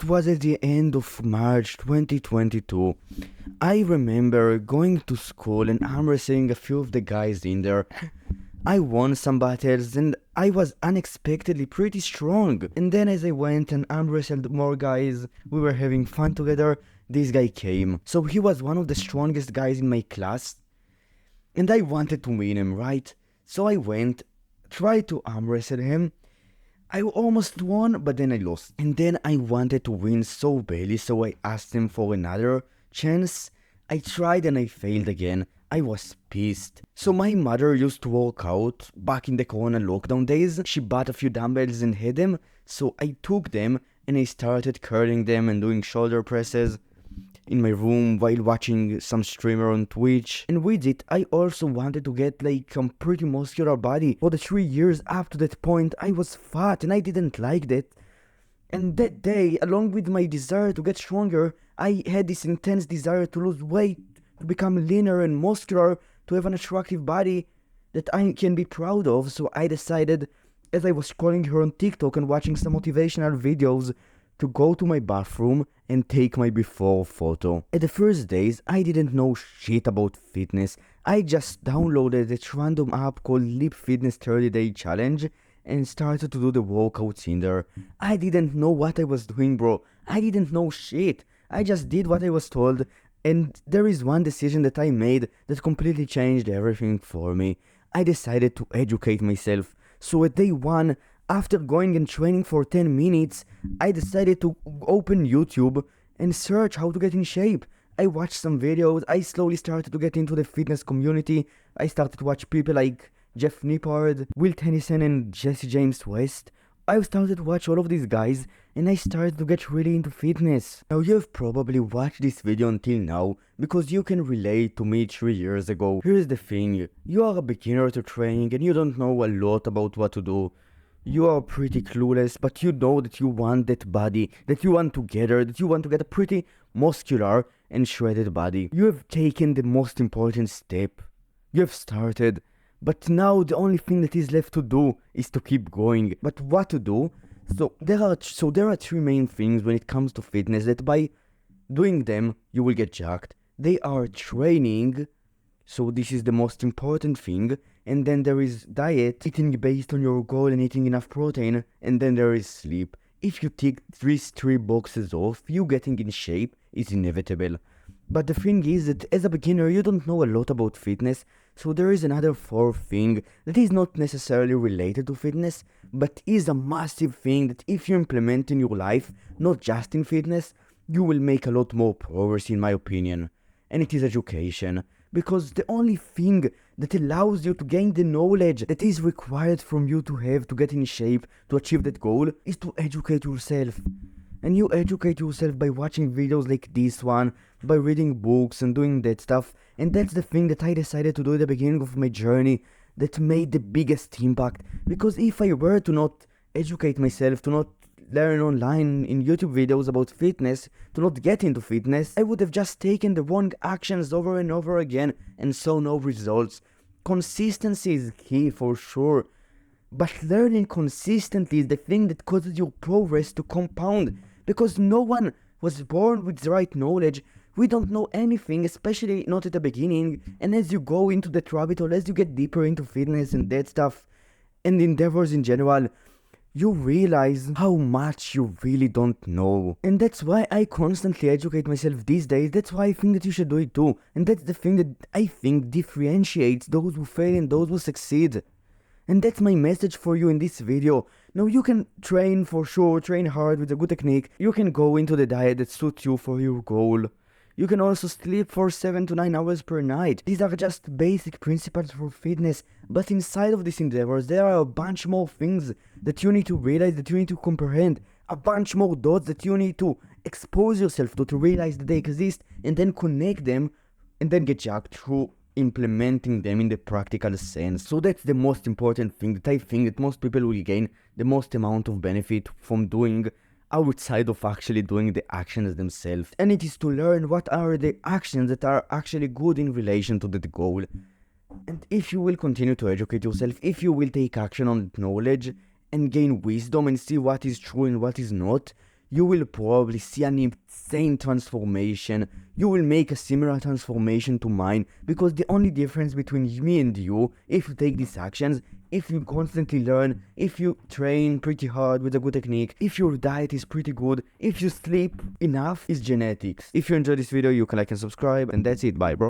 It was at the end of March 2022. I remember going to school and arm wrestling a few of the guys in there. I won some battles and I was unexpectedly pretty strong. And then as I went and arm wrestled more guys, we were having fun together, this guy came. So he was one of the strongest guys in my class and I wanted to win him, right? So I went, tried to arm wrestle him. I almost won, but then I lost. And then I wanted to win so badly, so I asked him for another chance. I tried and I failed again. I was pissed. So my mother used to work out back in the Corona lockdown days. She bought a few dumbbells and had them, so I took them and I started curling them and doing shoulder presses in my room while watching some streamer on Twitch. And with it, I also wanted to get like a pretty muscular body. For the 3 years up to that point, I was fat and I didn't like that. And that day, along with my desire to get stronger, I had this intense desire to lose weight, to become leaner and muscular, to have an attractive body that I can be proud of. So I decided, as I was scrolling here on TikTok and watching some motivational videos, to go to my bathroom and take my before photo. At the first days, I didn't know shit about fitness. I just downloaded this random app called Leap Fitness 30-Day Challenge and started to do the workouts in there. I didn't know what I was doing, bro. I didn't know shit. I just did what I was told, and there is one decision that I made that completely changed everything for me. I decided to educate myself. So at day 1, after going and training for 10 minutes, I decided to open YouTube and search how to get in shape. I watched some videos, I slowly started to get into the fitness community. I started to watch people like Jeff Nippard, Will Tennyson and Jesse James West. I started to watch all of these guys and I started to get really into fitness. Now you have probably watched this video until now because you can relate to me 3 years ago. Here's the thing, you are a beginner to training and you don't know a lot about what to do. You are pretty clueless, but you know that you want that body, that you want to gather, that you want to get a pretty muscular and shredded body. You have taken the most important step. You have started, but now the only thing that is left to do is to keep going. But what to do? So there are 3 main things when it comes to fitness that by doing them you will get jacked. They are training, so this is the most important thing. And then there is diet, eating based on your goal and eating enough protein. And then there is sleep. If you tick these 3 boxes off, you getting in shape is inevitable. But the thing is that as a beginner, you don't know a lot about fitness. So there is another 4th thing that is not necessarily related to fitness, but is a massive thing that if you implement in your life, not just in fitness, you will make a lot more progress in my opinion. And it is education. Because the only thing that allows you to gain the knowledge that is required from you to have to get in shape to achieve that goal is to educate yourself. And you educate yourself by watching videos like this one, by reading books and doing that stuff. And that's the thing that I decided to do at the beginning of my journey that made the biggest impact. Because if I were to not educate myself, to not learn online in YouTube videos about fitness, to not get into fitness, I would have just taken the wrong actions over and over again and saw no results. Consistency is key for sure, but learning consistently is the thing that causes your progress to compound, because no one was born with the right knowledge. We don't know anything, especially not at the beginning, and as you go into that rabbit hole, as you get deeper into fitness and that stuff, and endeavors in general, you realize how much you really don't know. And that's why I constantly educate myself these days. That's why I think that you should do it too. And that's the thing that I think differentiates those who fail and those who succeed. And that's my message for you in this video. Now you can train for sure, train hard with a good technique. You can go into the diet that suits you for your goal. You can also sleep for 7 to 9 hours per night. These are just basic principles for fitness, but inside of these endeavors there are a bunch more things that you need to realize, that you need to comprehend, a bunch more dots that you need to expose yourself to realize that they exist, and then connect them, and then get jacked through implementing them in the practical sense. So that's the most important thing that I think that most people will gain the most amount of benefit from doing outside of actually doing the actions themselves. And it is to learn what are the actions that are actually good in relation to that goal. And if you will continue to educate yourself, if you will take action on knowledge and gain wisdom and see what is true and what is not, you will probably see an insane transformation. You will make a similar transformation to mine, because the only difference between me and you, if you take these actions, if you constantly learn, if you train pretty hard with a good technique, if your diet is pretty good, if you sleep enough, is genetics. If you enjoyed this video, you can like and subscribe, and that's it. Bye, bro.